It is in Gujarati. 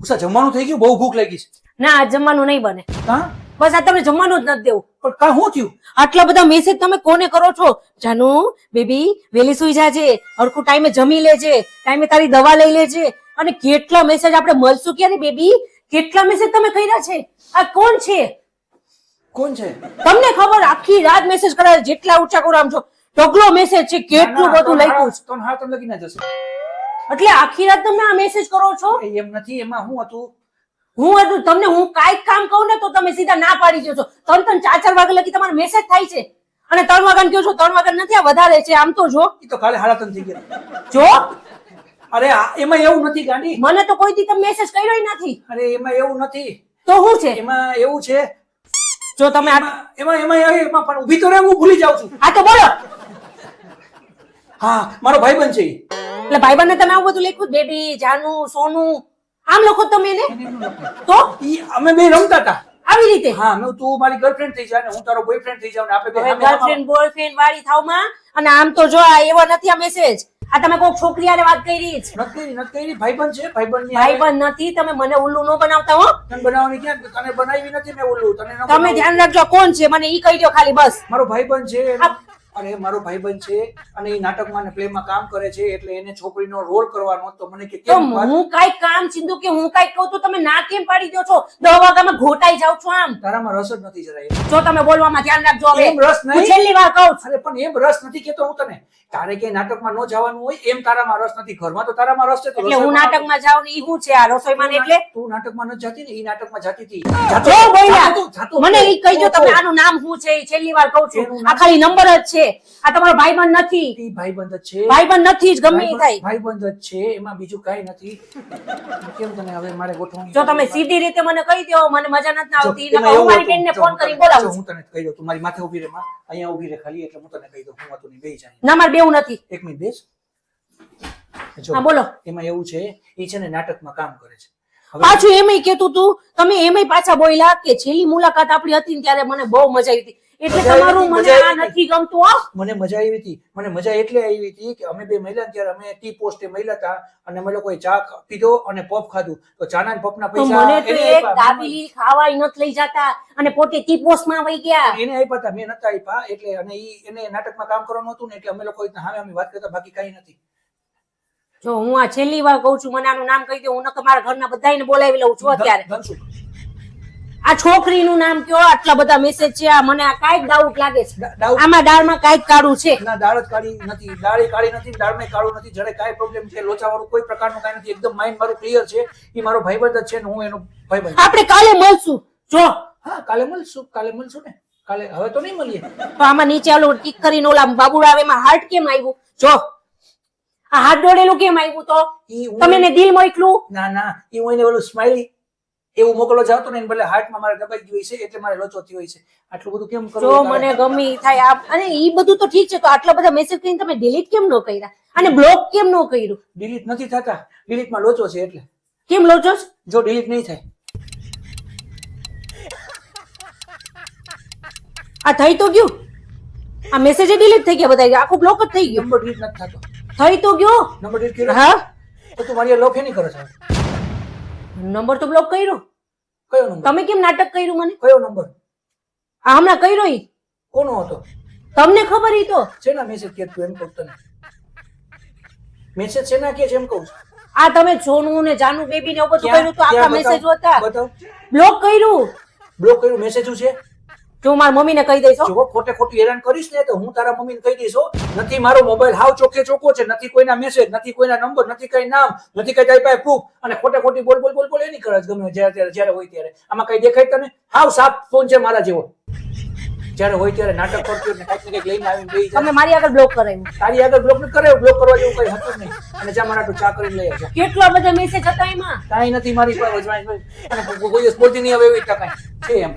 ઉષા જમવાનું થઈ ગયું? બહુ ભૂખ લાગી છે. ના આ જમવાનું નહીં બને. હા બસ આ તમને જમવાનું જ નથી દેવું. પણ કા શું થયું? આટલા બધા મેસેજ તમે કોને કરો છો? જાનુ બેબી વેલી સુઈ જાજે, હરખું ટાઈમે જમી લેજે, ટાઈમે તારી દવા લઈ લેજે. અને કેટલા મેસેજ આપણે મળશું ક્યારે બેબી? કેટલા મેસેજ તમે કર્યા છે? આ કોણ છે? કોણ છે? તમને ખબર? આખી રાત મેસેજ કરે, જેટલા ઊંચા કરો આમ છો ઢગલો મેસેજ છે. કેટલું બધું લખ્યું છે. તો હા તમને લગી ના જશે. એટલે આખી રાત તમે આ મેસેજ કરો છો? એમ નથી, એમાં શું હતું? તમને હું કાંઈક કામ કહું ને તો તમે સીધા ના પાડી દો છો. 3-4 વાગે લગી તમારો મેસેજ થાય છે અને 3 વાગ્યા કહો છો. 3 વાગ્યા નથી, આ વધારે છે. આમ તો જો એ તો કાલે 3:30 થઈ ગયા. જો અરે એમાં એવું નથી ગાંડી. મને તો કોઈ દી તમે મેસેજ કર્યો નથી. અરે એમાં એવું નથી. તો શું છે? એમાં એવું છે, જો તમે એમાં પણ ઊભી તો રે, હું ભૂલી જાઉં છું. આ તો બોલો. હા મારો ભાઈબંધ છે ઈ. એટલે ભાઈબંધને તમે આવું બધું લખ્યું? બેબી, જાનુ, સોનું, આમ લખો તમે એને? તો ઈ અમે બે રમતા હતા આવી રીતે? હા, મેં તું મારી ગર્લફ્રેન્ડ થઈ જા ને હું તારો બોયફ્રેન્ડ થઈ જાઉં ને આપણે બે ગર્લફ્રેન્ડ બોયફ્રેન્ડ વાળી થાવમાં. અને આમ તો જો આ એવો નથી આ મેસેજ. આ તમે કોઈક છોકરી હારે વાત કરી જ? નથી કરી. ભાઈબંધ છે, ભાઈબંધ ભાઈબંધ નથી. તમે મને ઉલ્લુ ન બનાવતા હો. તને બનાવવાની ક્યાં? તને બનાવી નથી મેં ઓલું. તને ન તમે બનાવી. ધ્યાન રાખજો કોણ છે મને ઈ કહી દો ખાલી બસ. મારો ભાઈબંધ છે અરે મારો ભાઈબંધ છે અને એ નાટકમાં ને પ્લેમાં કામ કરે છે એટલે એને છોકરીનો રોલ કરવાનો. તો મને કે તો કેમ હું કાઈ કામ ચિંદુ કે હું કાઈ કહું તો તમે ના કેમ પાડી દો છો? 10 વાગ્યામાં ઘોટાઈ જાવ છો આમ. તારામાં રસ જ નથી જરાય. જો તમે બોલવામાં ધ્યાન રાખજો હવે. એમ રસ નહીં. હું છેલ્લી વાર કહું છું. અરે પણ એમ રસ નથી કેતો હું તને. તારે કે નાટકમાં ન જવાનું હોય એમ તારામાં રસ નથી. ઘરમાં તો તારામાં રસ છે. તો એટલે હું નાટકમાં જાઉં ને ઈ હું છે આ રસોઈમાં ને? એટલે તું નાટકમાં ન જતી ને ઈ નાટકમાં જતી હતી. જો બોલ્યા જાતો મને ઈ કહી દો તમે આનું નામ શું છે? ઈ છેલ્લી વાર કહું છું. આ ખાલી નંબર જ છે. આ તમારો ભાઈબંધ નથી. ઈ ભાઈબંધ જ છે. ભાઈબંધ નથી જ ગમે ઈ થાય. ભાઈબંધ જ છે, એમાં બીજું કઈ નથી. કેમ તને હવે મારે ગોઠવણી? જો તમે સીધી રીતે મને કહી દો મને મજા નથી આવતી. એમાં હું એવું મારી હતું, બેનને જો ફોન હું કરી તને- બોલાવું જો છું. હું તને કહી દઉં, તું મારી માથે ઊભી રહે માં. અહીંયા ઊભી રહે ખાલી, એટલે હું તને કહી દઉં હું હતું નહીં, બેહી જાય. ના મારે બેવું નથી. એક મિનિટ બેસ. જો હા બોલો. એમાં એવું છે, ઈ છે ને નાટકમાં કામ કરે છે. હવે પાછું એમય કેતું તું તમે એમય પાછા બોલ્યા કે છેલ્લી મુલાકાત આપણી હતી ને ત્યારે મને બહુ મજા આવી હતી. એટલે મજા આવી તમારું હતી, મને મજા આ આવી નથી ગમતું હો. મને મજા આવી હતી. મને મજા એટલે આવી હતી કે અમે બે મહિલા ત્યારે અમે ટી પોસ્ટે મહિલા હતા અને અમે લોકોએ ચા પીધો અને પફ ખાધું. તો ચાના ને પફના તો પૈસા મને તો એને એક આપ્યા. દાબેલી ખાવાય નથી લઈ જતા અને પોતે ટીપોસમાં વહી ગયા. એને આપ્યા હતા, મેં નતા આપ્યા. એટલે અને ઈ એને નાટકમાં કામ કરવાનું હતું ને એટલે અમે લોકો સામે અમે વાત કરતા, બાકી કઈ નથી. જો હું આ છેલ્લી વાર કહું છું મને આનું નામ કહી દો. હું નકર મારા ઘરના બધાયને બોલાવી લઉં છું અત્યારે. ધનસુ આ છોકરીનું નામ કયો? આટલા બધા મેસેજ છે. આ મને આ કાંઈક ડાઉટ લાગે છે. ડાઉટ આમાં દાળમાં કાંઈક કાળું છે. ના, દાળ જ કાળી નથી, દાળ કાળી નથી, દાળમાં કાળું નથી. જયારે કાંઈ પ્રોબ્લેમ છે લોચા વાળું કોઈ પ્રકારનું કાંઈ નથી. એકદમ માઇન્ડ મારું ક્લિયર છે. ઈ મારો ભાઈબંધ જ છે ને હું એનો ભાઈબંધ. આપણે કાલે મળશું. જો હા કાલે મળશું ને. કાલે હવે તો નહીં મળીએ. તો આમાં નીચે ઓલું ટીક કરીને ઓલા બાબુડા આવે એમાં હાર્ટ કેમ આવ્યું? જો આ હાથ દોડેલું કેમ આવ્યું? તો ઈ હું- તમે એને દિલ મોકલું? ના ઈ હું એને ઓલું સ્માઈલી એવું મોકલવા જાતો ને એને બદલે હાર્ટમાં મારે દબાઈ ગયું હોય છે એટલે મારે લોચો થયો હોય છે. આટલું બધું કેમ જો કરવું? મને ગમી થાય અને ઈ બધું તો ઠીક છે. તો આટલા બધા મેસેજ કરીને તમે ડિલીટ કેમ ન કર્યા અને બ્લોક કેમ ન કર્યું? ડિલીટ નથી થતા. ડિલીટમાં લોચો છે એટલે. કેમ લોચો છો? જો ડિલીટ નહીં થાય. આ થઈ તો ગયું. આ મેસેજ ડિલીટ થઈ ગયા બધા. આખું બ્લોક જ થઈ ગયું. નંબર ડિલીટ નથી થતો. થઈ તો ગયો. નંબર ડિલીટ કર્યો? હા તો તું મારી લોફે નહીં કરે છે. નંબર તો બ્લોક કર્યો. કયો નંબર? તમે કેમ નાટક કર્યું મને? કયો નંબર? આ હમણાં કર્યો ઈ કોનો હતો? તમને ખબર ઈ તો. શેના મેસેજ કે તું એમ કહું તને? મેસેજ શેના કે છે એમ કહું છું. આ તમે સોનું ને જાનુ બેબી ને એવું બધું કર્યું તો આખા ક્યાં મેસેજ બતાવ? હતા. બતાવ. બ્લોક કર્યું. બ્લોક કર્યું મેસેજ છે? જો મારી મમ્મીને કહી દઈશ હો. જો ખોટે ખોટું હેરાન કરીશ ને તો હું તારા મમ્મીને કહી દઈશ હો. નથી મારો મોબાઈલ હાવ ચોખ્ખે ચોખ્ખો છે. નથી કોઈના મેસેજ, નથી કોઈના નંબર, નથી કઈ નામ, નથી કઈ તારી પાસે પ્રૂફ. અને ખોટે ખોટી બોલ એની કરે છે ગમે જ્યારે હોય ત્યારે. આમાં કઈ દેખાય તને? હાવ સાફ ફોન છે મારા જેવો. જ્યારે હોય ત્યારે નાટક કરતો ને કઈક ને કઈક લઈને આવીને બેસી જાય. તમે મારી આગળ બ્લોક કરાવ્યું. તારી આગળ બ્લોક ન કરે. બ્લોક કરવા જેવું કઈ હતું જ નહીં. અને જા મારા ચા કરીને લઈ આવજો. કેટલા બધા મેસેજ હતા એમાં. કાંઈ નથી મારી પાસે વજવાય. અને કોઈ દિવસ બોલતી નહીં હવે એવી રીતે કાંઈ છે એમ.